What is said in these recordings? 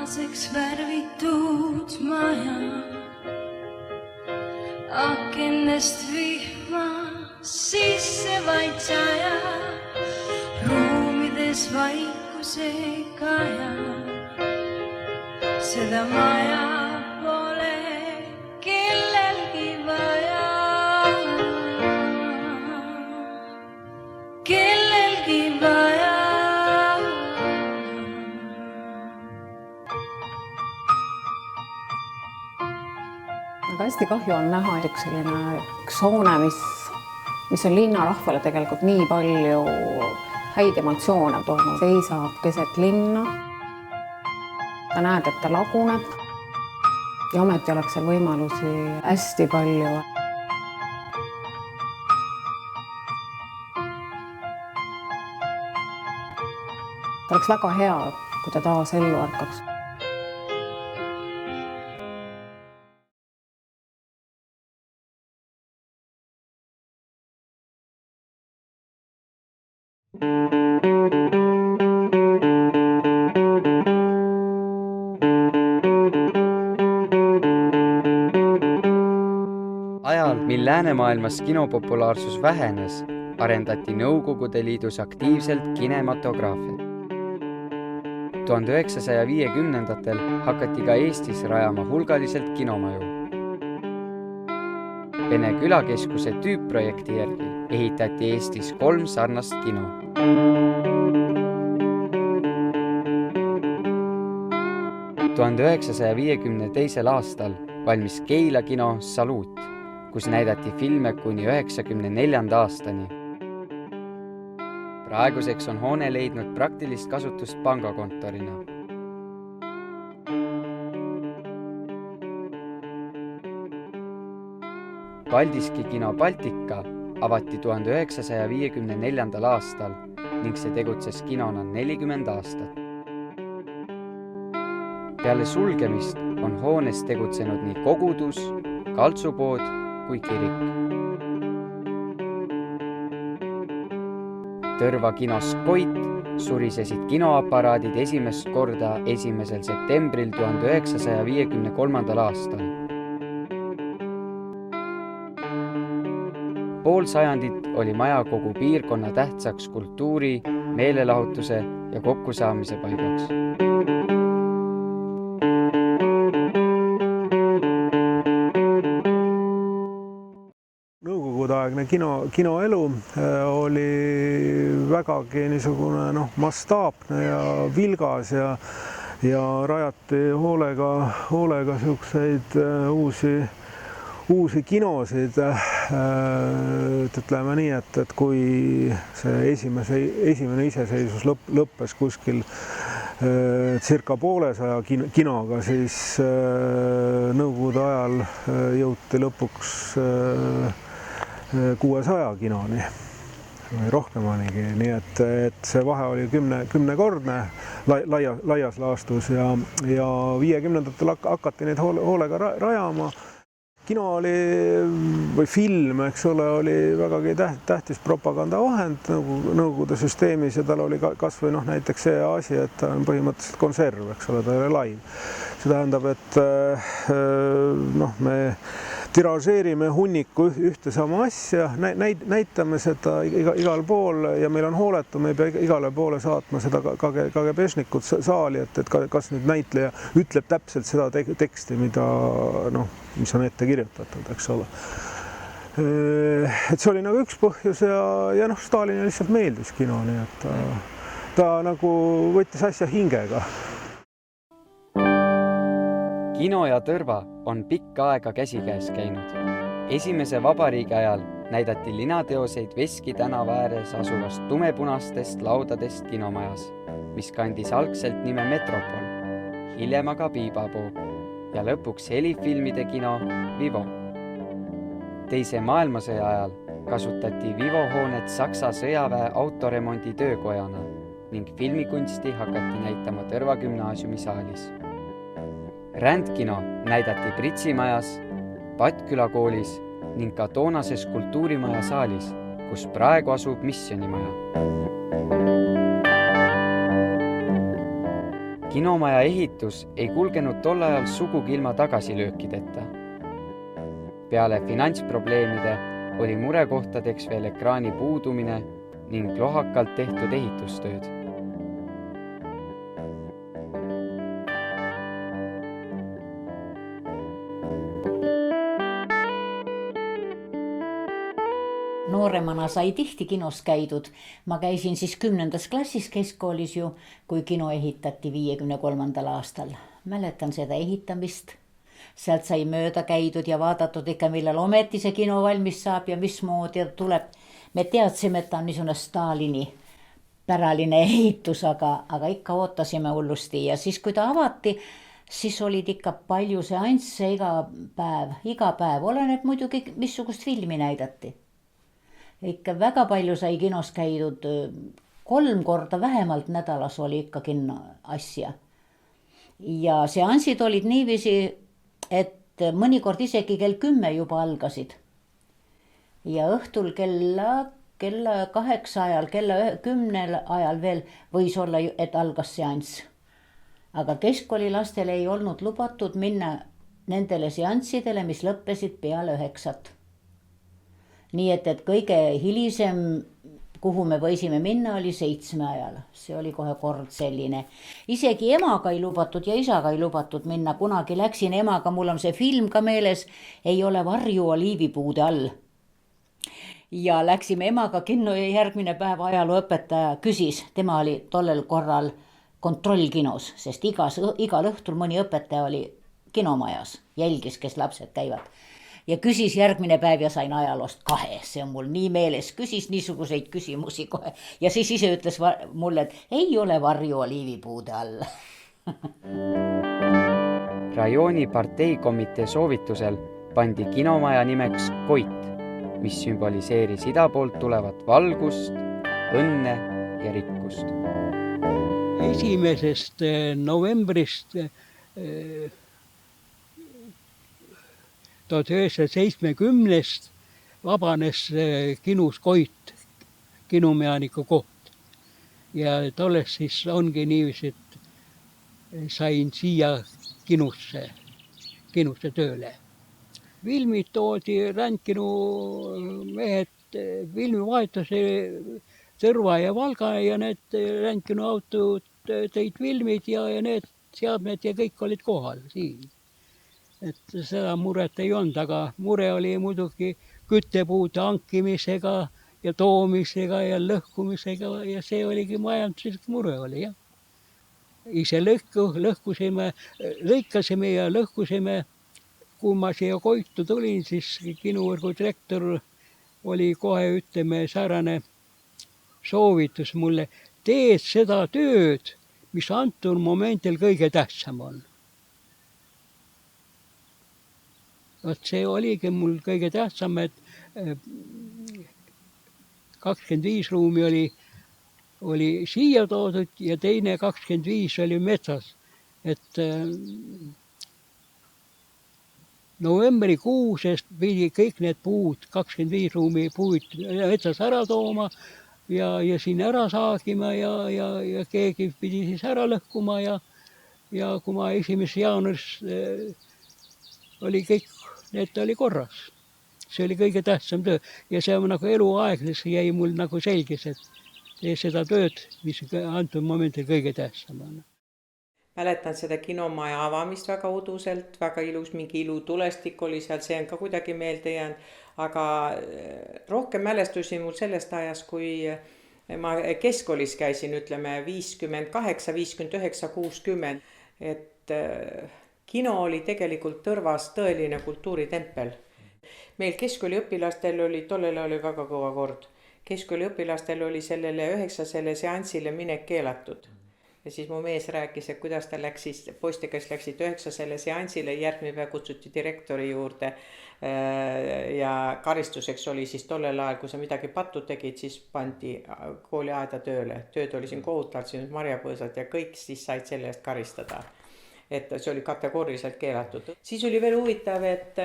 punaseks värvitud maja, akennest vihma sisse vaid sajab, ruumides vaikuse kaja. Seda maja pole kellelgi vaja, kellelgi vaja. Aga hästi kahju on näha üks selline hoone, mis on linnarahvale tegelikult nii palju häid emotsioone toonud. Seisab keset linna. Ta näed, et ta laguneb ja ometi oleks seal võimalusi hästi palju. Ta oleks väga hea, kui ta taas ellu ärkaks. Ajal, mil läänemaailmas kinopopulaarsus vähenes, arendati Nõukogude Liidus aktiivselt kinematograafiat. 1950-ndatel hakati ka Eestis rajama hulgaliselt kinomaju. Vene külakeskuse tüüpprojekti järgi ehitati Eestis 3 sarnast kino. – 1952. aastal valmis Keila kino Saluut, kus näidati filme kuni 1994. aastani. Praeguseks on hoone leidnud praktilist kasutust pangakontorina. Paldiski kino Baltika avati 1954. aastal ning see tegutses kinona 40 aastat. Peale sulgemist on hoones tegutsenud nii kogudus, kaltsupood kui kirik. Tõrva kinos Koit surisesid kinoaparaadid esimest korda 1. septembril 1953. aastal. Pool sajandit oli maja kogu piirkonna tähtsaks kultuuri, meelelahutuse ja kokkusaamise paigaks. Nõukogudeaegne kinoelu oli vägagi niisugune mastaapne ja vilgas ja rajati hoolega selliseid uusi kinosid. Ütleme nii, et kui see esimene iseseisvus lõppes kuskil circa 150 kinoga, siis nõukogude ajal jõuti lõpuks 600 kinoni või rohkemanigi, nii et see vahe oli 10-kordne laias laastus ja 50-ndatel hakati neid hoolega rajama. Kino oli, või film, eks ole, oli vägagi tähtis propagandavahend nõukogude süsteemis ja tal oli kas või näiteks see asi, et ta on põhimõtteliselt konserv, eks ole, ta ei ole live. See tähendab, et me tiražeerime hunniku ühte sama asja, näitame seda igal pool ja meil on hooletu, me ei pea igale poole saatma seda KGB-šnikut saali, et kas nüüd näitleja ütleb täpselt seda teksti, mis on ette kirjutatud, eks ole. Et see oli nagu üks põhjus ja Stalinile lihtsalt meeldis kino, nii et ta nagu võttis asja hingega. Kino ja Tõrva on pikka aega käsikäes käinud. Esimese vabariigi ajal näidati linateoseid Veski tänava ääres asuvast tumepunastest laudadest kinomajas, mis kandis algselt nime Metropol, hiljem aga Piipapuu ja lõpuks helifilmide kino Vivo. Teise maailmasõja ajal kasutati Vivo hoonet Saksa sõjaväe autoremondi töökojana ning filmikunsti hakati näitama Tõrva gümnaasiumi saalis. Rändkino näidati Pritsimajas, Patküla koolis ning ka toonases kultuurimaja saalis, kus praegu asub Missionimaja. kinomaja ehitus ei kulgenud tol ajal sugugi ilma tagasilöökideta. Peale finantsprobleemide oli murekohtadeks veel ekraani puudumine ning lohakalt tehtud ehitustööd. Nooremana sai tihti kinos käidud. Ma käisin siis 10. klassis keskkoolis ju, kui kino ehitati 53. aastal. Mäletan seda ehitamist. Sealt sai mööda käidud ja vaadatud ikka, millal ometi see kino valmis saab ja mismoodi tuleb. Me teadsime, et ta on niisugune Stalini päraline ehitus, aga ikka ootasime hullusti. Ja siis, kui ta avati, siis olid ikka palju seansse iga päev. Oleneb muidugi, missugust filmi näidati. Ikka väga palju sai kinos käidud, 3 korda vähemalt nädalas oli ikka kinno asja. Ja seansid olid niiviisi, et mõnikord isegi kell 10 juba algasid. Ja õhtul kella 8 ajal, kella 10 ajal veel võis olla, et algas seanss. Aga keskkooli lastel ei olnud lubatud minna nendele seanssidele, mis lõppesid peale 9. Nii et kõige hilisem, kuhu me võisime minna, oli 7 ajal. See oli kohe kord selline. Isegi emaga ei lubatud ja isaga ei lubatud minna. Kunagi läksin emaga, mul on see film ka meeles, ei ole varju oliivipuude all. Ja läksime emaga kinno ja järgmine päev ajalooõpetaja küsis, tema oli tollel korral kontrollkinos, sest igal õhtul mõni õpetaja oli kinomajas, jälgis, kes lapsed käivad. Ja küsis järgmine päev ja sain ajaloost 2, see on mul nii meeles, küsis niisuguseid küsimusi kohe. Ja siis ise ütles mulle, et ei ole varju oliivipuude all. Rajooni parteikomitee soovitusel pandi kinomaja nimeks Koit, mis sümboliseeris ida poolt tulevat valgust, õnne ja rikkust. 1. novembrist 1970 vabanes kinus Koit, kinomehaniku koht. Ja tolles siis ongi niiviisi, et sain siia kinusse tööle. Filmid toodi Rändkinu mehed, filmivahetuse Tõrva ja Valga ja need Rändkinu autod tõid filmid ja need seadmed ja kõik olid kohal siin. Et seda muret ei olnud, aga mure oli muidugi küttepuude hankimisega ja toomisega ja lõhkumisega ja see oligi majanduslik mure oli, jah. Ise lõhkusime ja lõhkusime. Kui ma siia Koitu tulin, siis kinuvõrgu direktor oli kohe, säärane soovitus mulle, teed seda tööd, mis antud momendil kõige tähtsam on. Vot see oligi mul kõige tähtsam, et 25 ruumi oli siia toodud ja teine 25 oli metsas. Et novembrikuusest pidi kõik need puud, 25 ruumi puud metsas ära tooma ja siin ära saagima ja keegi pidi siis ära lõhkuma ja kui ma 1. jaanuaris oli kõik, need oli korras. See oli kõige tähtsam töö ja see on nagu eluaegnes jäi mul nagu selges, et tee seda tööd, mis antud momendil kõige tähtsam on. Mäletan seda kinomaja avamist väga uduselt, väga ilus, mingi ilutulestik oli seal, see on ka kuidagi meelde jäänud, aga rohkem mälestusi mul sellest ajas, kui ma keskkoolis käisin, ütleme 58, 59, 60, et kino oli tegelikult Tõrvas tõeline kultuuritempel. Meil keskkooliõpilastel oli, tollel oli väga kõva kord. Keskkooliõpilastel oli sellele 9. seansile minek keelatud. Ja siis mu mees rääkis, et kuidas ta läks siis, poiste, kes läksid 9. seansile, järgmine päev kutsuti direktori juurde ja karistuseks oli siis tollel ajal, kui sa midagi pattu tegid, siis pandi kooliaeda tööle. Tööd oli siin kohutavalt, siin marjapõõsad ja kõik siis said selle eest karistada. Et see oli kategooriliselt keelatud. Siis oli veel huvitav, et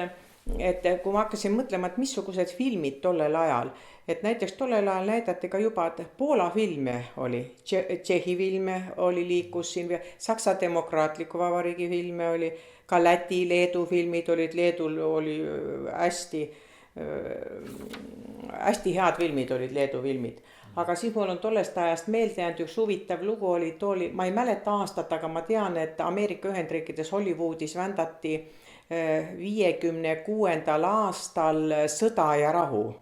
et kui ma hakkasin mõtlema, et missugused filmid tollel ajal, et näiteks tollel ajal näidati ka juba, et Poola filme oli, Tšehhi filme oli, liikus siin, Saksa Demokraatliku Vabariigi filme oli, ka Läti, Leedu filmid olid, Leedul oli hästi head filmid olid, Leedu filmid. Aga siis mul on tollest ajast meelde jäänud üks huvitav lugu oli, ma ei mäleta aastat, aga ma tean, et Ameerika Ühendriikides Hollywoodis vändati 56. aastal Sõda ja rahu.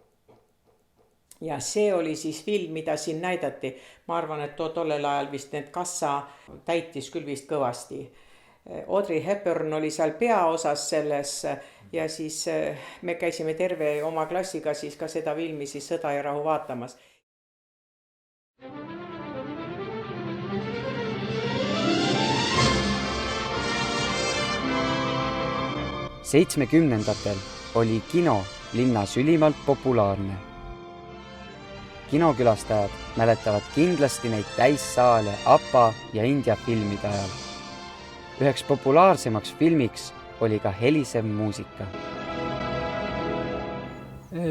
Ja see oli siis film, mida siin näidati. Ma arvan, et tollel ajal vist need kassa täitis küll vist kõvasti. Audrey Hepburn oli seal peaosas selles ja siis me käisime terve oma klassiga siis ka seda filmi siis Sõda ja rahu vaatamas. Seitsmekümnendatel oli kino linnas ülimalt populaarne. Kinokülastajad mäletavad kindlasti neid täissaale APA ja India filmide ajal. Üheks populaarsemaks filmiks oli ka helisev muusika.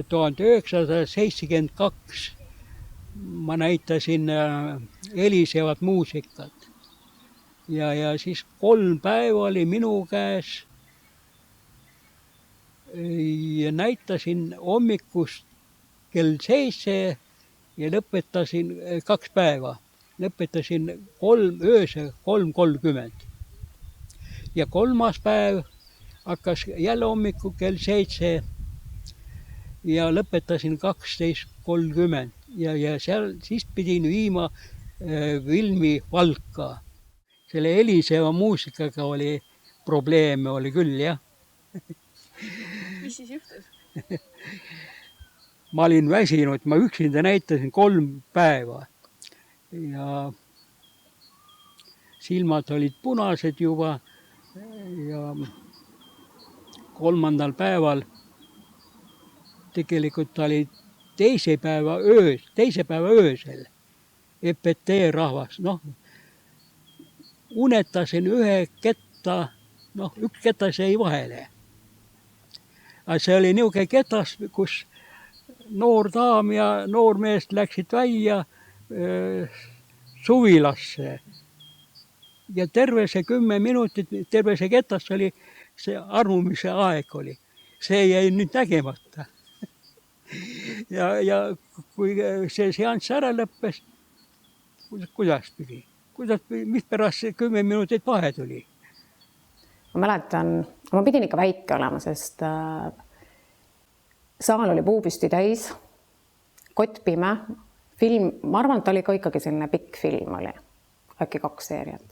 1972 ma näitasin helisevat muusikat ja siis 3 päeva oli minu käes ja näitasin hommikust kell 7 ja lõpetasin 2 päeva. Lõpetasin öösel 3:30. Ja 3. päev hakkas jälle hommikul kell 7 ja lõpetasin 12:30 ja seal siis pidin viima filmi Valka. Selle heliseva muusikaga oli probleeme, oli küll, jah. Mis siis juhtus? Ma olin väsinud, ma üksinda näitasin 3 päeva ja silmad olid punased juba ja 3. päeval tegelikult oli teise päeva öösel EPT rahvas, unetasin ühe ketta, üks ketas jäi vahele. Aga see oli niisugune ketas, kus noor daam ja noor mees läksid välja suvilasse. Ja terve see 10 minutit, terve see ketas oli, see armumise aeg oli. See jäi nüüd nägemata. Ja kui see seanss ära lõppes, kuidas pidi? Mis pärast see 10 minutit vahe tuli? Ma mäletan, ma pidin ikka väike olema, sest saal oli puupüsti täis, kott pime, film, ma arvan, et oli ka ikkagi selline pikk film oli, äkki 2 seeriat.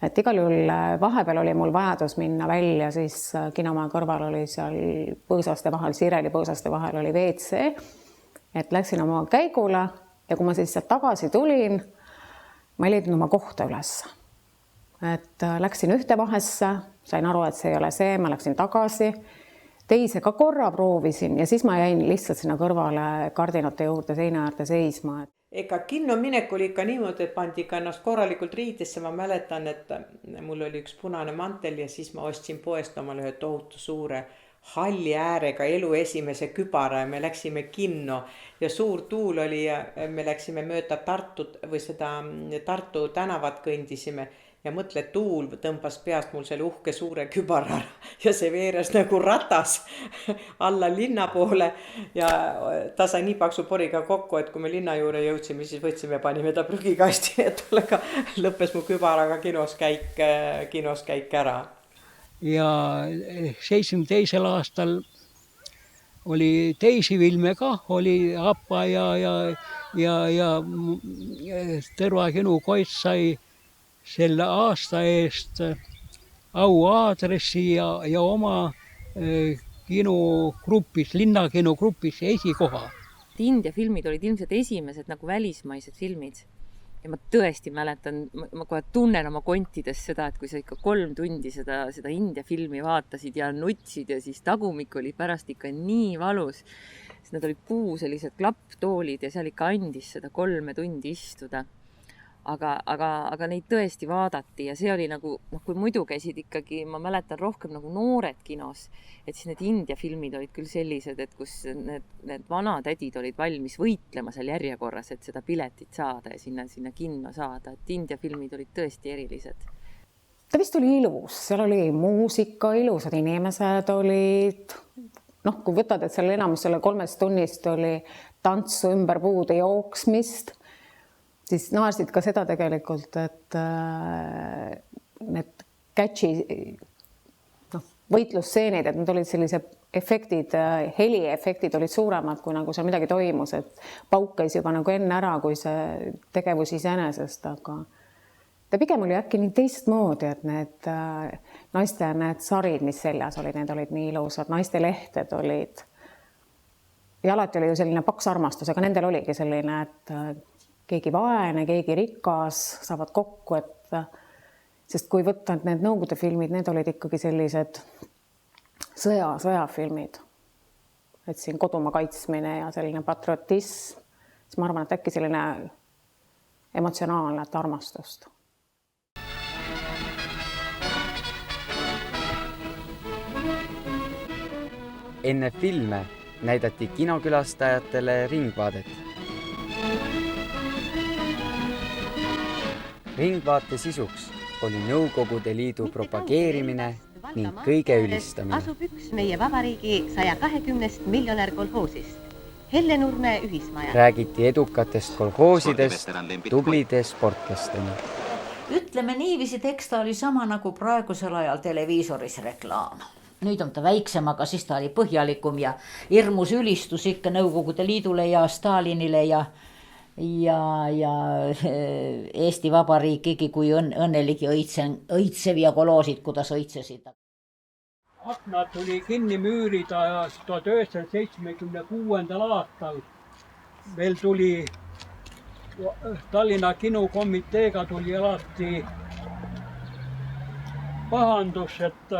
Et igal juhul vahepeal oli mul vajadus minna välja, siis kinomaja kõrval oli seal põõsaste vahel, Sireli põõsaste vahel oli WC, et läksin oma käigule ja kui ma siis sealt tagasi tulin, ma ei leidnud oma kohta üles. Et läksin ühte vahesse, sain aru, et see ei ole see, ma läksin tagasi, teise ka korra proovisin ja siis ma jäin lihtsalt sinna kõrvale kardinate juurde seina äärde seisma. Ega kinno minek oli ikka niimoodi, et pandi ikka ennast korralikult riidesse. Ma mäletan, et mul oli üks punane mantel ja siis ma ostsin poest omale ühe tohutu suure halli äärega elu esimese kübara ja me läksime kinno ja suur tuul oli ja me läksime mööda Tartut või seda Tartu tänavat kõndisime ja mõtle, tuul tõmbas peast mul selle uhke suure kübara ja see veeres nagu ratas alla linna poole ja ta sai nii paksu poriga kokku, et kui me linna juurde jõudsime, siis võtsime ja panime ta prügikasti, et lõppes mu kübaraga kinos käik ära. Ja 72. aastal oli teisi filme ka, oli APA ja Tõrva Kinokoit sai selle aasta eest auaadressi ja oma kinogrupis, linnakinogrupis esikoha. India filmid olid ilmselt esimesed nagu välismaised filmid. Ja ma tõesti mäletan, ma kohe tunnen oma kontides seda, et kui sa ikka 3 tundi seda India filmi vaatasid ja nutsid ja siis tagumik oli pärast ikka nii valus. Need olid sellised klapptoolid ja seal ikka andis seda 3 tundi istuda. aga neid tõesti vaadati ja see oli nagu, kui muidu käisid ikkagi, ma mäletan rohkem nagu noored kinos, et siis need India filmid olid küll sellised, et kus need vanatädid olid valmis võitlema seal järjekorras, et seda piletit saada ja sinna kinno saada, et India filmid olid tõesti erilised. Ta vist oli ilus, seal oli muusika, ilusad inimesed olid, kui võtad, et seal enamus selle 3 tunnist oli tantsu ümber puude jooksmist, siis naersid ka seda tegelikult, et need võitlusseenid, et need olid sellised efektid, heliefektid olid suuremad, kui nagu seal midagi toimus, et pauk käis juba nagu enne ära, kui see tegevus iseenesest, aga ta pigem oli äkki nii teistmoodi, et need naiste need sarid, mis seljas olid, need olid nii ilusad, naiste lehted olid ja alati oli ju selline paks armastus, aga nendel oligi selline, et keegi vaene, keegi rikas saavad kokku, et sest kui võtta need Nõukogude filmid, need olid ikkagi sellised sõjafilmid. Et siin kodumaa kaitsmine ja selline patriotism, siis ma arvan, et äkki selline emotsionaalne armastust. Enne filme näidati kinokülastajatele ringvaadet. Ringvaate sisuks oli Nõukogude Liidu propageerimine ning kõige ülistamine. Asub üks meie vabariigi 120 miljonär kolhoosist. Hellenurme ühismaja. Räägiti edukatest kolhoosidest, tublide sportlasteni. Ütleme niiviisi, teksta oli sama nagu praegusel ajal televiisoris reklaam. Nüüd on ta väiksem, aga siis ta oli põhjalikum ja hirmus ülistus ikka Nõukogude Liidule ja Stalinile ja Eesti Vabariikigi, kui õnneligi õitsev ja koloosid, kuidas õitsesid. Aknad tuli kinni müürida 1976. aastal. Veel tuli Tallinna kinokomiteega tuli alati pahandus, et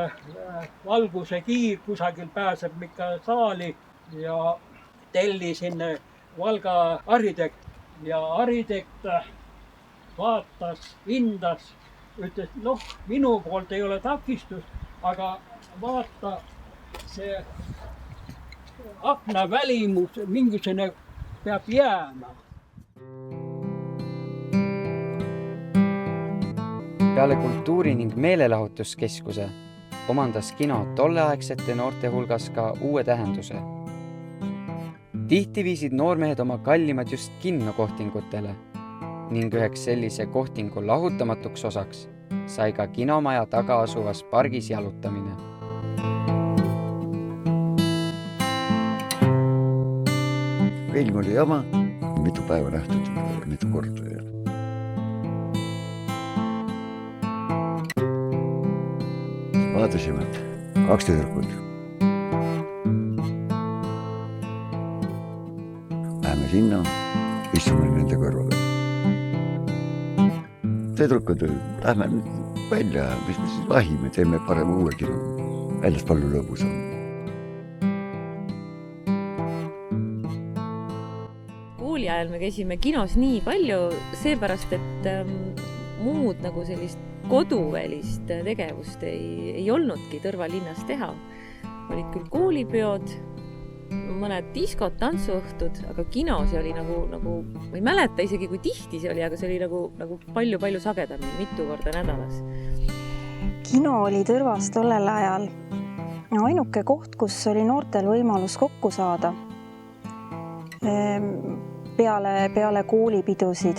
valguse kiir kusagil pääseb ikka saali ja tellisin Valga arhitekt. Ja arhitekt vaatas, hindas, ütles, minu poolt ei ole takistust, aga vaata see akna välimus mingisugune peab jääma. Peale kultuuri- ning meelelahutuskeskuse omandas kino tolleaegsete noorte hulgas ka uue tähenduse. Tihti viisid noormehed oma kallimad just kinnokohtingutele ning üheks sellise kohtingu lahutamatuks osaks sai ka kinomaja taga asuvas pargis jalutamine. Film oli jama, mitu päeva nähtud, mitu korda. Vaatasime 2 tüdrukut. Läheme sinna, istume nende kõrvale. Tüdrukud, lähme välja, mis me siis vahime, teeme parem uue kino. Väljas palju lõbus on. Kooli ajal me käisime kinos nii palju, seepärast, et muud nagu sellist koduvälist tegevust ei olnudki Tõrva linnas teha. Olid küll koolipeod, mõned diskod, tantsuõhtud, aga kino see oli nagu, ma ei mäleta isegi, kui tihti see oli, aga see oli nagu palju sagedamini, mitu korda nädalas. Kino oli Tõrvas tollel ajal ainuke koht, kus oli noortel võimalus kokku saada peale koolipidusid.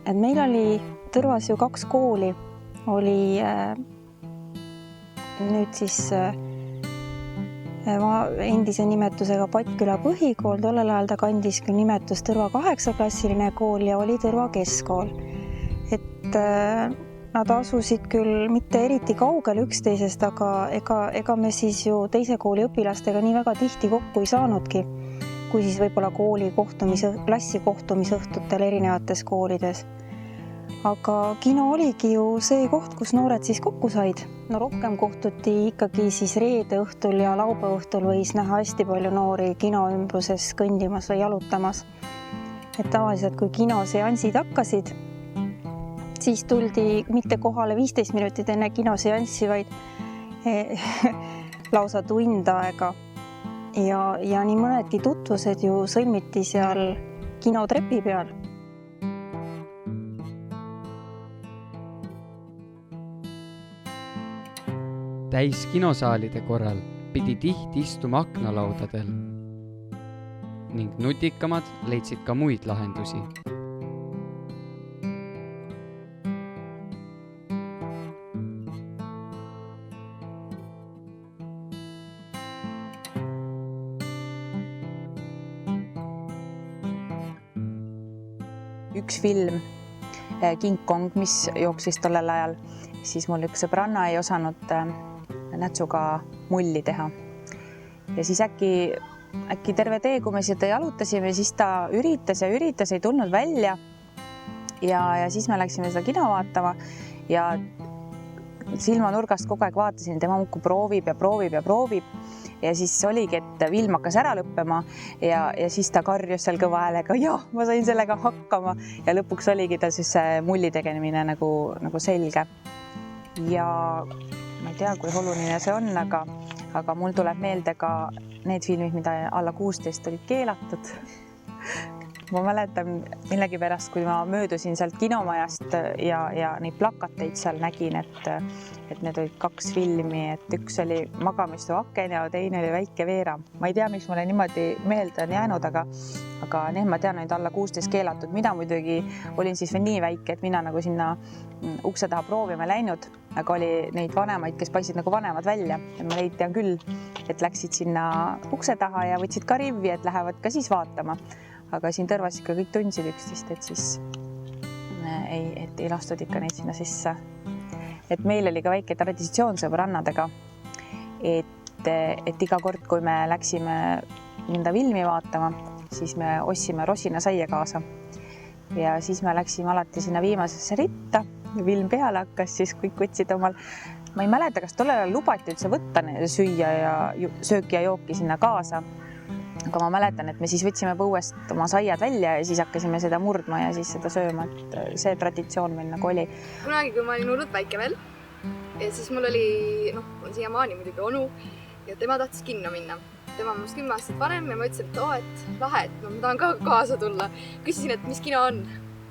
Et meil oli Tõrvas ju 2 kooli, oli nüüd siis endise nimetusega Pattküla põhikool, tollel ajal ta kandis küll nimetust Tõrva 8-klassiline kool ja oli Tõrva keskkool. Et nad asusid küll mitte eriti kaugel üksteisest, aga ega me siis ju teise kooli õpilastega nii väga tihti kokku ei saanudki, kui siis võib-olla klassi kohtumisõhtutel erinevates koolides. Aga kino oligi ju see koht, kus noored siis kokku said. No rohkem kohtuti ikkagi siis reede õhtul ja laupäeva õhtul võis näha hästi palju noori kino ümbruses kõndimas või jalutamas. Et tavaliselt, kui kinoseansid hakkasid, siis tuldi mitte kohale 15 minutit enne kinoseanssi, vaid lausa tund aega. Ja nii mõnedki tutvused ju sõlmiti seal kinotrepi peal. Täis kinosaalide korral pidi tihti istuma aknalaudadel ning nutikamad leidsid ka muid lahendusi. Üks film, King Kong, mis jooksis tollel ajal, siis mul üks sõbranna ei osanud nätsuga mulli teha. Ja siis äkki terve tee, kui me seda jalutasime, siis ta üritas, ei tulnud välja. Ja siis me läksime seda kino vaatama ja silmanurgast kogu aeg vaatasin, tema muudkui proovib. Ja siis oligi, et film hakkas ära lõppema ja siis ta karjus seal kõva häälega, jah, ma sain sellega hakkama ja lõpuks oligi ta siis mulli tegemine nagu selge. Ja ma ei tea, kui oluline see on, aga mul tuleb meelde ka need filmid, mida alla 16 olid keelatud. Ma mäletan millegipärast, kui ma möödusin sealt kinomajast ja neid plakateid seal nägin, et need olid 2 filmi, et üks oli Magamistu aken ja teine oli Väike Veera. Ma ei tea, miks mulle niimoodi meelde on jäänud, aga need ma tean, olid alla 16 keelatud. Mina muidugi olin siis veel nii väike, et mina nagu sinna ukse taha proovima läinud, aga oli neid vanemaid, kes paistsid nagu vanemad välja. Ja ma neid tean küll, et läksid sinna ukse taha ja võtsid ka rivvi, et lähevad ka siis vaatama. Aga siin tõrvas ikka kõik tundsid üksteist, et siis ei lastud ikka neid sinna sisse. Et meil oli ka väike traditsioon sõbrannadega, et iga kord, kui me läksime mõnda filmi vaatama, siis me ostsime rosinasaia kaasa. Ja siis me läksime alati sinna viimasesse ritta ja film peale hakkas, siis kõik võtsid omal. Ma ei mäleta, kas tollel ajal lubati üldse võtta süüa ja sööki ja jooki sinna kaasa. Aga ma mäletan, et me siis võtsime põuest oma saiad välja ja siis hakkasime seda murdma ja siis seda sööma, et see traditsioon meil nagu oli. Kunagi, kui ma olin hullult väike veel ja siis mul oli, on siiamaani muidugi onu ja tema tahtis kinno minna. Tema on minust 10 aastat varem ja ma ütlesin, et lahe, et ma tahan ka kaasa tulla. Küsisin, et mis kino on?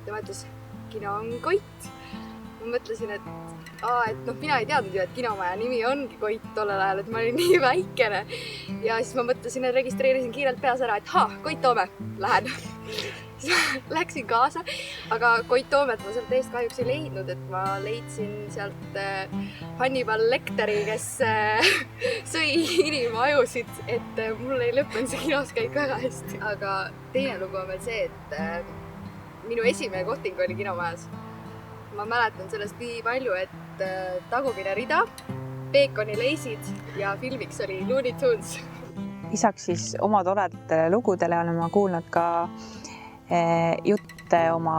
Tema ütles, kino on Koit. Ma mõtlesin, et mina ei teadnud ju, et kinomaja nimi ongi Koit tollel ajal, et ma olin nii väikene. Ja siis ma mõtlesin, et registreerisin kiirelt peas ära, et Koit Toome, lähen. Läksin kaasa, aga Koit Toomet ma sealt eest kahjuks ei leidnud, et ma leidsin sealt Hannibal Lecteri, kes sõi inimajusid, et mul ei lõppenud see kinos käik väga hästi. Aga teine lugu on veel see, et minu esimene kohting oli kinomajas. Ma mäletan sellest nii palju, et tagumine rida, peekonileisid ja filmiks oli Looney Tunes. Lisaks siis oma toredatele lugudele olen ma kuulnud ka jutte oma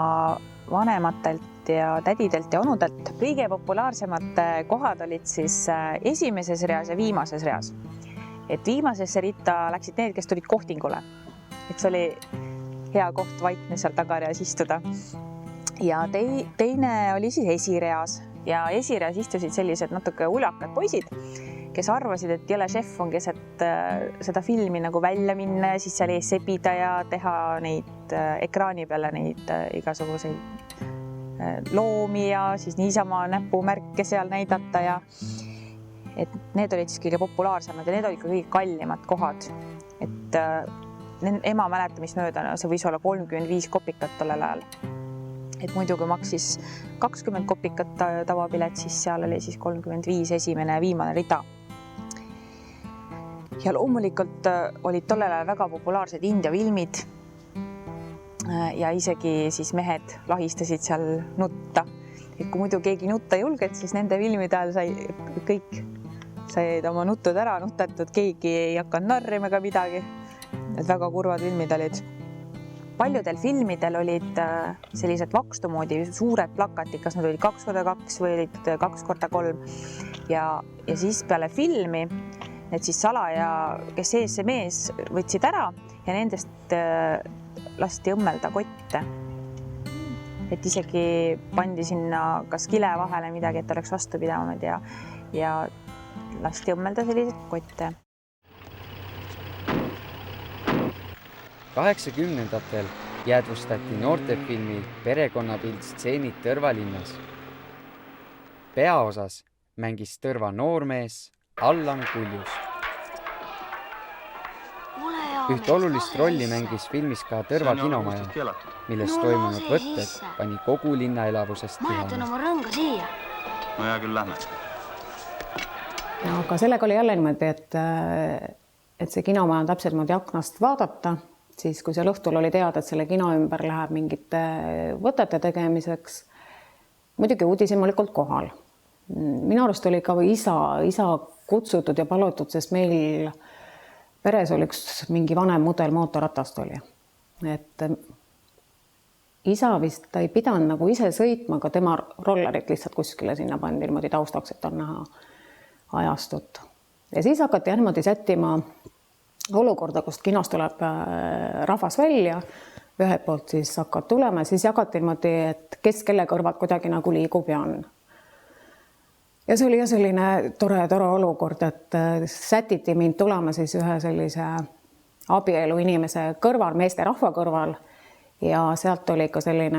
vanematelt ja tädidelt ja onudelt. Kõige populaarsemad kohad olid siis esimeses reas ja viimases reas. Et viimasesse ritta läksid need, kes tulid kohtingule. Et see oli hea koht vaikne seal tagareas istuda. Ja teine oli siis esireas ja esireas istusid sellised natuke ulakad poisid, kes arvasid, et jõle šef on keset seda filmi nagu välja minna ja siis seal ees sebida ja teha neid ekraani peale neid igasuguseid loomi ja siis niisama näpumärke seal näidata ja et need olid siis kõige populaarsemad ja need olid ka kõige kallimad kohad. Et ema mäletamist mööda, see võis olla 35 kopikat tollel ajal. Et muidu kui maksis 20 kopikat tavapilet, siis seal oli siis 35 esimene ja viimane rida. Ja loomulikult olid tollel ajal väga populaarsed India filmid ja isegi siis mehed lahistasid seal nutta. Et kui muidu keegi nutta ei julgenud, siis nende filmide ajal sai kõik said oma nutud ära nutatud, keegi ei hakanud narrima ka midagi. Et väga kurvad filmid olid. Paljudel filmidel olid sellised vakstumoodi suured plakatid, kas nad olid 2x2 või olid 2x3 ja siis peale filmi need siis salaja, kes ees see mees võtsid ära ja nendest lasti õmmelda kotte. et isegi pandi sinna kas kile vahele midagi, et oleks vastu pidanud ja lasti õmmelda selliseid kotte. 80ndatel jäädvustati noortefilmi Perekonnapilt stseenid Tõrva linnas. Peaosas mängis Tõrva noormees Allan Kuljus. Üht olulist rolli mängis filmis ka Tõrva kinomaja, milles toimunud võtted pani kogu linna elavusest ma jätan oma rõnga siia. No hea küll, lähme. Aga sellega oli jälle niimoodi, et see kinomaja on täpselt moodi aknast vaadata, siis kui seal õhtul oli teada, et selle kino ümber läheb mingite võtete tegemiseks, muidugi uudishimulikult kohal. Minu arust oli ka isa kutsutud ja palutud, sest meil peres oli üks mingi vanem mudel mootorratast oli. Et isa vist ei pidanud nagu ise sõitma, aga tema rollerit lihtsalt kuskile sinna pandi niimoodi taustaks, et on näha ajastut. Ja siis hakati niimoodi sättima olukorda, kust kinos tuleb rahvas välja, ühelt poolt siis hakkad tulema, siis jagati niimoodi, et kes kelle kõrvad kuidagi nagu liigub ja on. Ja see oli selline tore olukord, et sätiti mind tulema siis ühe sellise abielu inimese kõrval, meeste rahva kõrval ja sealt oli ka selle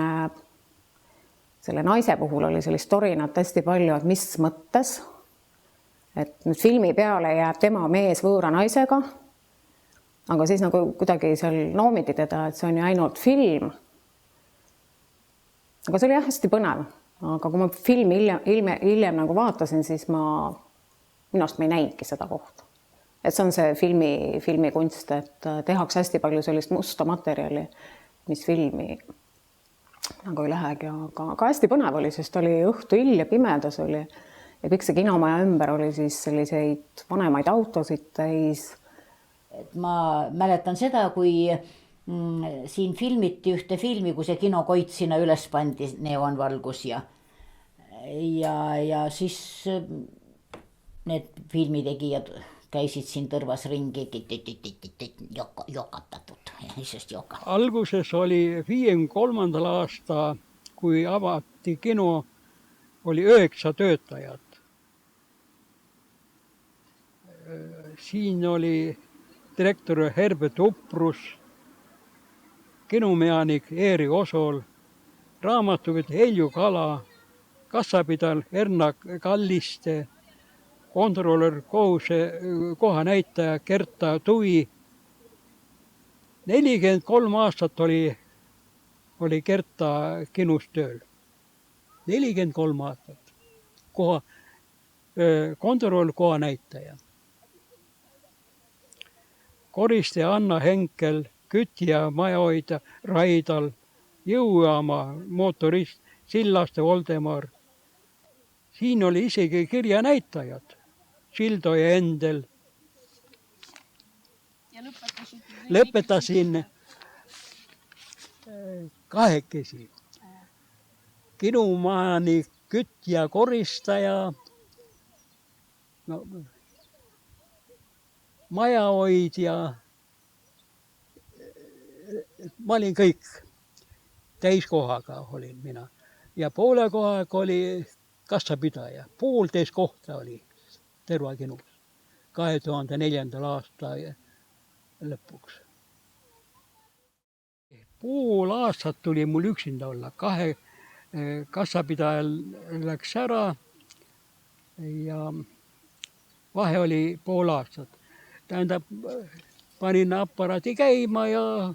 naise puhul oli sellist torinat hästi palju, et mis mõttes, et nüüd filmi peale jääb tema mees võõra naisega, aga siis nagu kuidagi seal noomiti teda, et see on ju ainult film. Aga see oli jah hästi põnev. Aga kui ma filmi hiljem nagu vaatasin, siis minu arust me ei näinudki seda kohta. Et see on see filmi kunst, et tehakse hästi palju sellist musta materjali, mis filmi nagu ei lähegi, aga hästi põnev oli, sest oli õhtu hilja, pimedas oli ja kõik see kinomaja ümber oli siis selliseid vanemaid autosid täis. Et ma mäletan seda, kui siin filmiti ühte filmi, kui see kinokoit sinna üles pandi, neoonvalgus ja siis need filmitegijad käisid siin Tõrvas ringi jokatatud. Alguses oli 53. aasta, kui avati kino, oli 9 töötajat. Siin oli direktor Herbert Uprus, kinomehaanik Eeri Osol, raamatupid Helju Kala, kassapidal Erna Kalliste, kontrolör kohanäitaja Kerta Tuvi. 43 aastat oli Kerta kinus tööl. 43 aastat. Kontrolör kohanäitaja. Koristaja Anna Henkel, kütja majahoida Raidal, jõujaama mootorist Sillaste Voldemar. Siin oli isegi kirjanäitajad, Sildo ja Endel. Ja lõpetasin kahekesi. Kinumaani kütja koristaja, majahoidja, ma olin kõik, täiskohaga olin mina. Ja poole kohaga oli kassapidaja, 1,5 kohta oli Tõrva kinus 2004. aasta lõpuks. Pool aastat tuli mul üksinda olla, 2 kassapidajal läks ära ja vahe oli pool aastat. Tähendab, panin aparaadi käima ja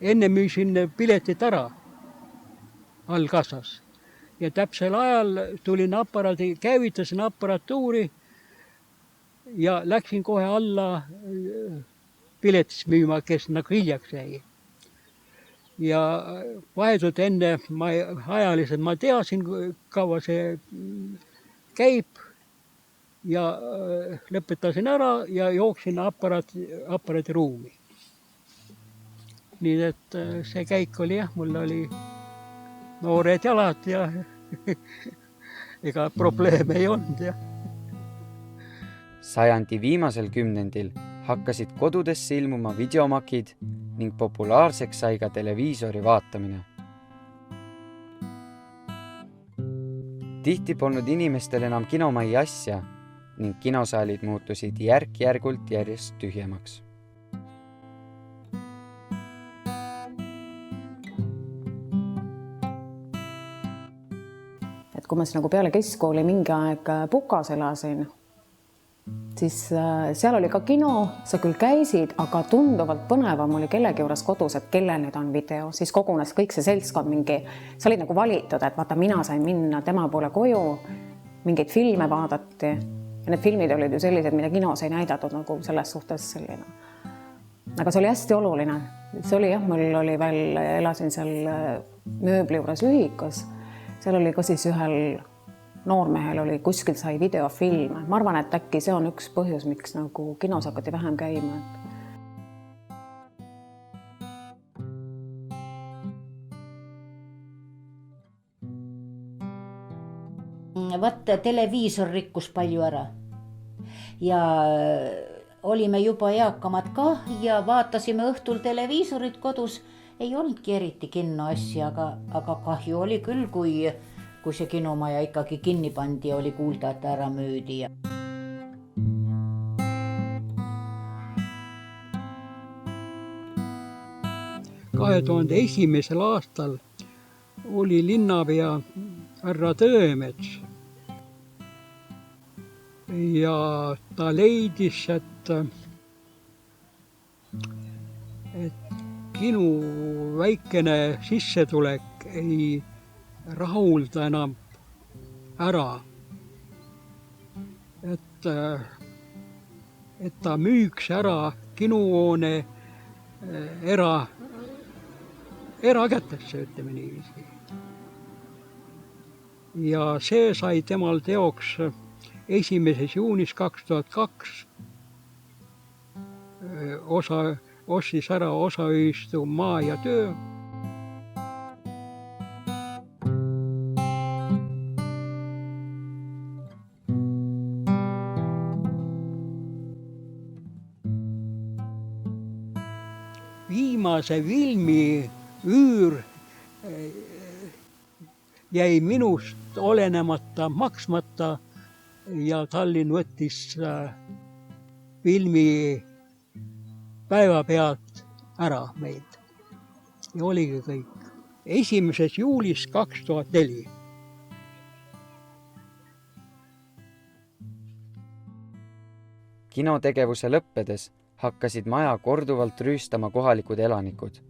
enne müüsin piletit ära allkassas. Ja täpsel ajal tulin aparaadi, käivitasin aparatuuri ja läksin kohe alla piletis müüma, kes nagu hiljaks jäi. Ja vahetult enne ajaliselt ma teasin, kaua see käib ja lõpetasin ära ja jooksin aparaadi ruumi. Nii et see käik oli jah, mul oli noored jalad ja ega probleeme ei olnud. Ja. Sajandi viimasel kümnendil hakkasid kodudesse ilmuma videomakid ning populaarseks sai ka televiisori vaatamine. Tihti polnud inimestel enam kinomai asja ning kinosaalid muutusid järk-järgult järjest tühjemaks. Et kui ma siis nagu peale keskkooli mingi aeg Pukas elasin, siis seal oli ka kino, sa küll käisid, aga tunduvalt põnevam oli kellegi juures kodus, et kellel nüüd on video, siis kogunes kõik see seltskond mingi, sa olid nagu valitud, et vaata, mina sain minna tema poole koju, mingeid filme vaadati ja need filmid olid ju sellised, mida kinos ei näidatud nagu selles suhtes selline. Aga see oli hästi oluline. See oli jah, mul oli veel, elasin seal mööbli juures ühikas, seal oli ka siis ühel noormehel oli, kuskil sai videofilme. Ma arvan, et äkki see on üks põhjus, miks nagu kinos hakati vähem käima. Vaata, televiisor rikkus palju ära. Ja olime juba eakamad ka ja vaatasime õhtul televiisorit kodus. Ei olnudki eriti kinno asja, aga kahju oli küll, kui see kinomaja ikkagi kinni pandi ja oli kuulda, et ära müüdi. 2001. aastal oli linnapea härra Tõemets ja ta leidis, et kinu väikene sissetulek ei rahulda enam ära, et ta müüks ära kinuhoone erakätesse, ütleme niiviisi. Ja see sai temal teoks 1. juunis 2002. Ostis ära osaühistu Maa ja Töö. Viimase filmi üür jäi minust olenemata maksmata ja Tallinn võttis filmi päevapealt ära meilt. Ja oligi kõik. 1. juulis 2004. Kinotegevuse lõppedes hakkasid maja korduvalt rüüstama kohalikud elanikud.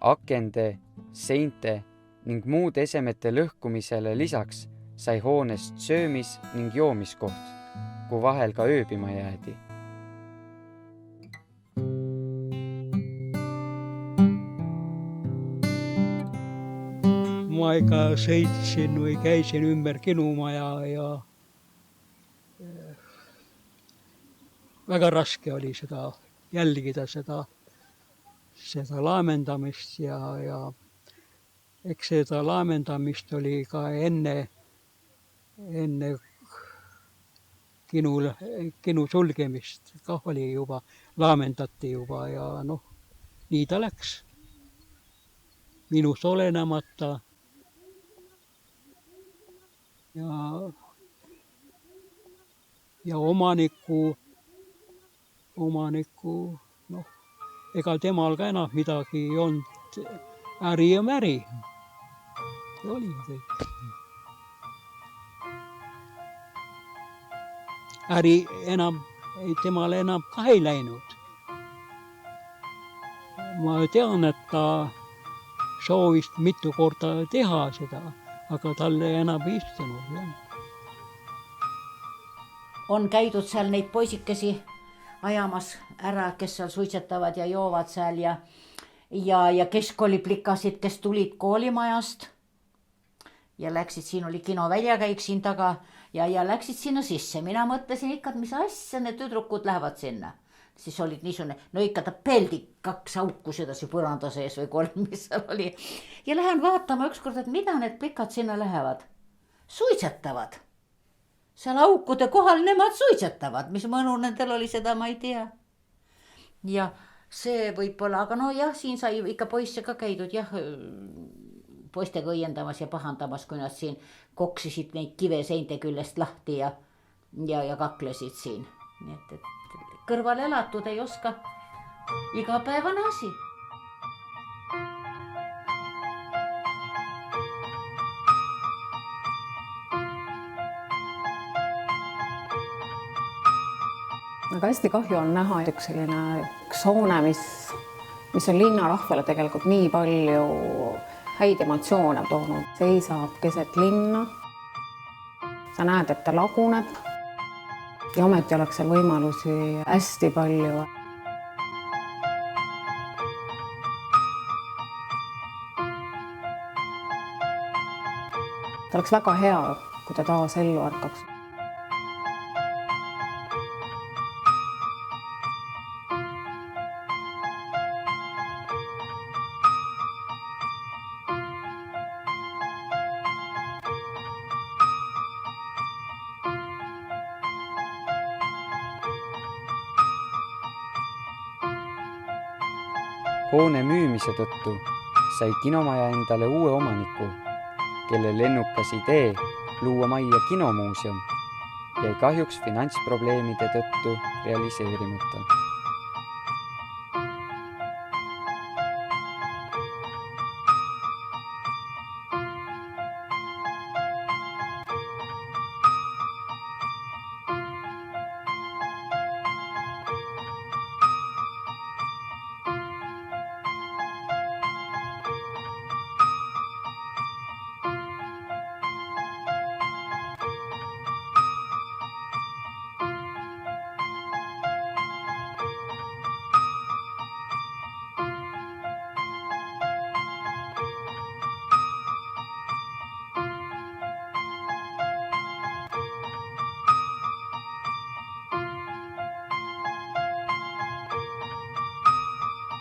Akende, seinte ning muud esemete lõhkumisele lisaks sai hoonest söömis- ning joomiskoht, kui vahel ka ööbima jäädi. Ma ikka sõitsin või käisin ümber kinumaja ja väga raske oli seda jälgida, seda laamendamist ja eks seda laamendamist oli ka enne kinu sulgemist. Kah oli juba, laamendati juba ja nii ta läks. Minust olenemata. Ja omaniku, ega temal ka enam midagi ei olnud, äri ja märi. See oli kõik. Äri temal enam ka ei läinud. Ma tean, et ta soovis mitu korda teha seda, aga talle enam ei istunud. On käidud seal neid poisikesi ajamas ära, kes seal suitsetavad ja joovad seal ja keskkooliplikasid, kes tulid koolimajast ja läksid, siin oli kinoväljakäik siin taga ja läksid sinna sisse. Mina mõtlesin ikka, et mis asja need tüdrukud lähevad sinna. Siis olid niisugune, ikka ta peldi 2 auku sedasi põranda sees või 3, mis seal oli. Ja lähen vaatama ükskord, et mida need plikad sinna lähevad. Suitsetavad. Seal aukude kohal nemad suitsetavad, mis mõnu nendel oli, seda ma ei tea. Ja see võib-olla, aga jah, siin sai ikka poisse ka käidud, poistega õiendamas ja pahandamas, kui nad siin koksisid neid kive seinte küljest lahti ja kaklesid siin. Nii et kõrval elatud ei oska igapäevane asi. Aga hästi kahju on näha üks hoone, mis on linnarahvale tegelikult nii palju häid emotsioone toonud. Seisab keset linna. Sa näed, et ta laguneb ja ometi oleks seal võimalusi hästi palju. Ta oleks väga hea, kui ta taas ellu ärkaks. Hoone müümise tõttu sai kinomaja endale uue omaniku, kelle lennukas idee luua majja kinomuuseum jäi kahjuks finantsprobleemide tõttu realiseerimata.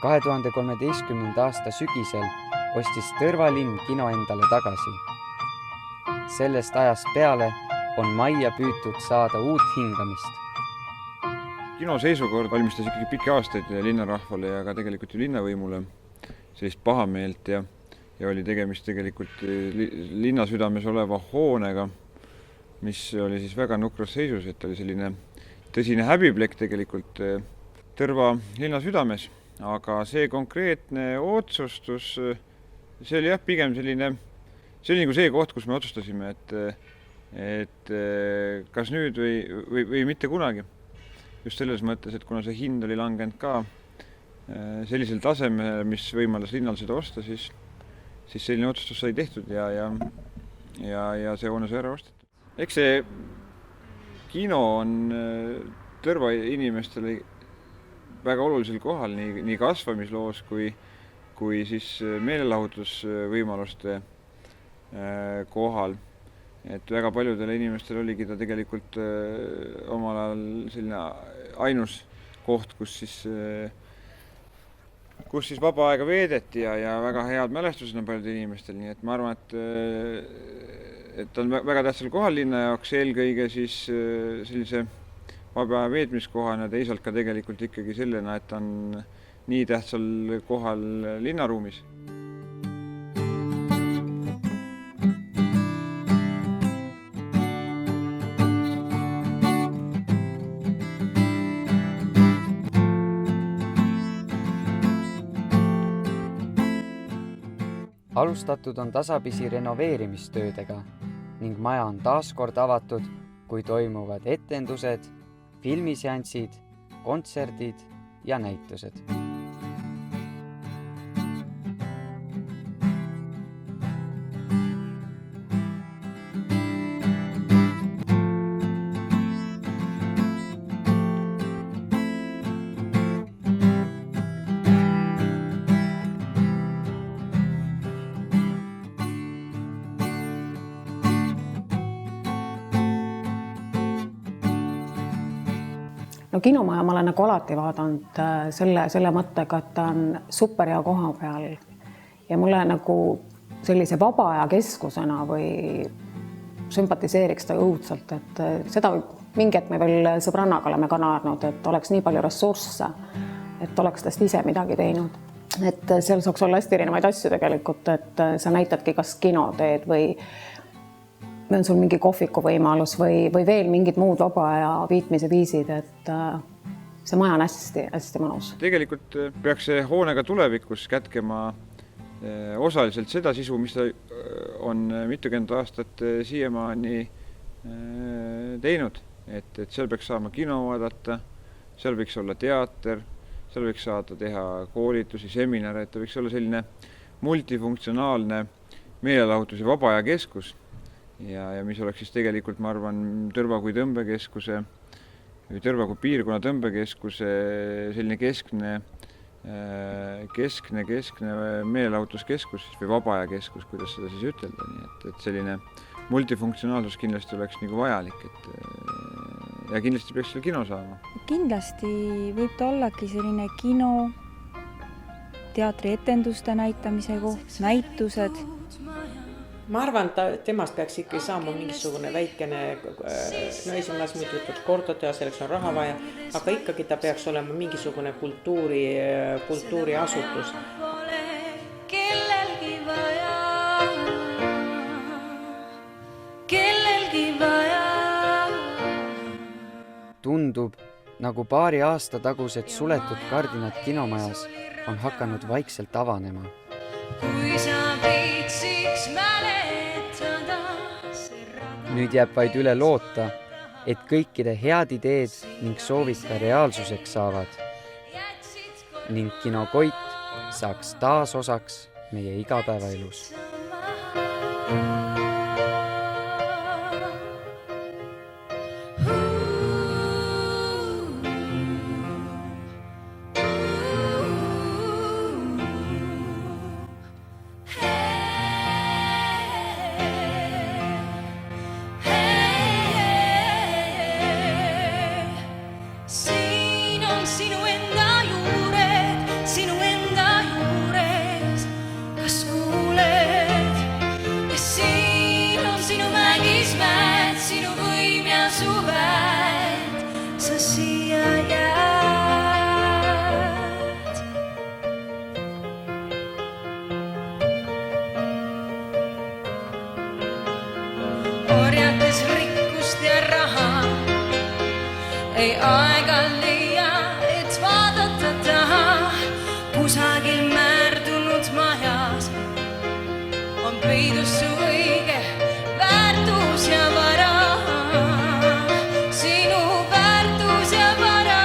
Kahe 2013. aasta sügisel ostis Tõrva linn kino endale tagasi. Sellest ajast peale on majja püütud saada uut hingamist. Kino seisukord valmistas ikkagi pikki aastaid linnarahvale ja ka tegelikult ju linnavõimule sellist pahameelt ja oli tegemist tegelikult linna südames oleva hoonega, mis oli siis väga nukras seisus, et oli selline tõsine häbiplekk tegelikult Tõrva linna südames. Aga see konkreetne otsustus, see oli pigem selline, see oli nagu see koht, kus me otsustasime, et kas nüüd või mitte kunagi. Just selles mõttes, et kuna see hind oli langenud ka sellisel tasemel, mis võimaldas linnal seda osta, siis selline otsustus sai tehtud ja see hoone sai ära ostetud. Eks see kino on Tõrva inimestele väga olulisel kohal nii kasvamisloos kui siis meelelahutusvõimaluste kohal. Et väga paljudele inimestele oligi ta tegelikult omal ajal selline ainus koht, kus siis vaba aega veedeti ja väga head mälestused on paljudel inimestel. Nii et ma arvan, et ta on väga tähtsal kohal linna jaoks, eelkõige siis sellise vaba veetmiskohana, teisalt ka tegelikult ikkagi sellena, et ta on nii tähtsal kohal linnaruumis. Alustatud on tasapisi renoveerimistöödega ning maja on taaskord avatud, kui toimuvad etendused, filmiseansid, kontserdid ja näitused. No kinomaja ma olen nagu alati vaadanud selle mõttega, et ta on super hea koha peal ja mulle nagu sellise vaba aja keskusena või sümpatiseeriks ta õudselt, et seda mingi hetk me veel sõbrannaga oleme ka naernud, et oleks nii palju ressursse, et oleks tast ise midagi teinud. et seal saaks olla hästi erinevaid asju tegelikult, et sa näitadki kas kinoteed või on sul mingi kohviku võimalus või veel mingid muud vaba aja viitmise viisid, et see maja on hästi mõnus. Tegelikult peaks see hoonega tulevikus kätkema osaliselt seda sisu, mis ta on mitukümmend aastat siiamaani teinud, et seal peaks saama kino vaadata, seal võiks olla teater, seal võiks saada teha koolitusi, seminare, et ta võiks olla selline multifunktsionaalne meelelahutus- ja vaba aja keskus ja mis oleks siis tegelikult, ma arvan, Tõrva kui tõmbekeskuse või Tõrva kui piirkonna tõmbekeskuse selline keskne meelelahutuskeskus või vaba aja keskus, kuidas seda siis ütelda, nii et selline multifunktsionaalsus kindlasti oleks nagu vajalik, ja kindlasti peaks seal kino saama. Kindlasti võib ta ollagi selline kino, teatrietenduste näitamise koht, näitused. Ma arvan, temast peaks ikkagi saama mingisugune väikene, no esimees muidu ütleb kordoteha, selleks on raha vaja, aga ikkagi ta peaks olema mingisugune kultuuriasutus. Kellelgi vaja. Tundub, nagu paari aasta tagused suletud kardinad kinomajas on hakanud vaikselt avanema. Kui sa viitsiks mäletada. Nüüd jääb vaid üle loota, et kõikide head ideed ning soovid ka reaalsuseks saavad ning kino Koit saaks taas osaks meie igapäevaelus. Korjates rikkust ja raha, ei aega leia, et vaadata taha. Kusagil määrdunud majas on peidus su õige väärtus ja vara. Sinu väärtus ja vara.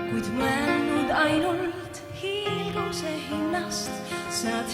Kuid mõelnud ainult hiilguse hinnast, saad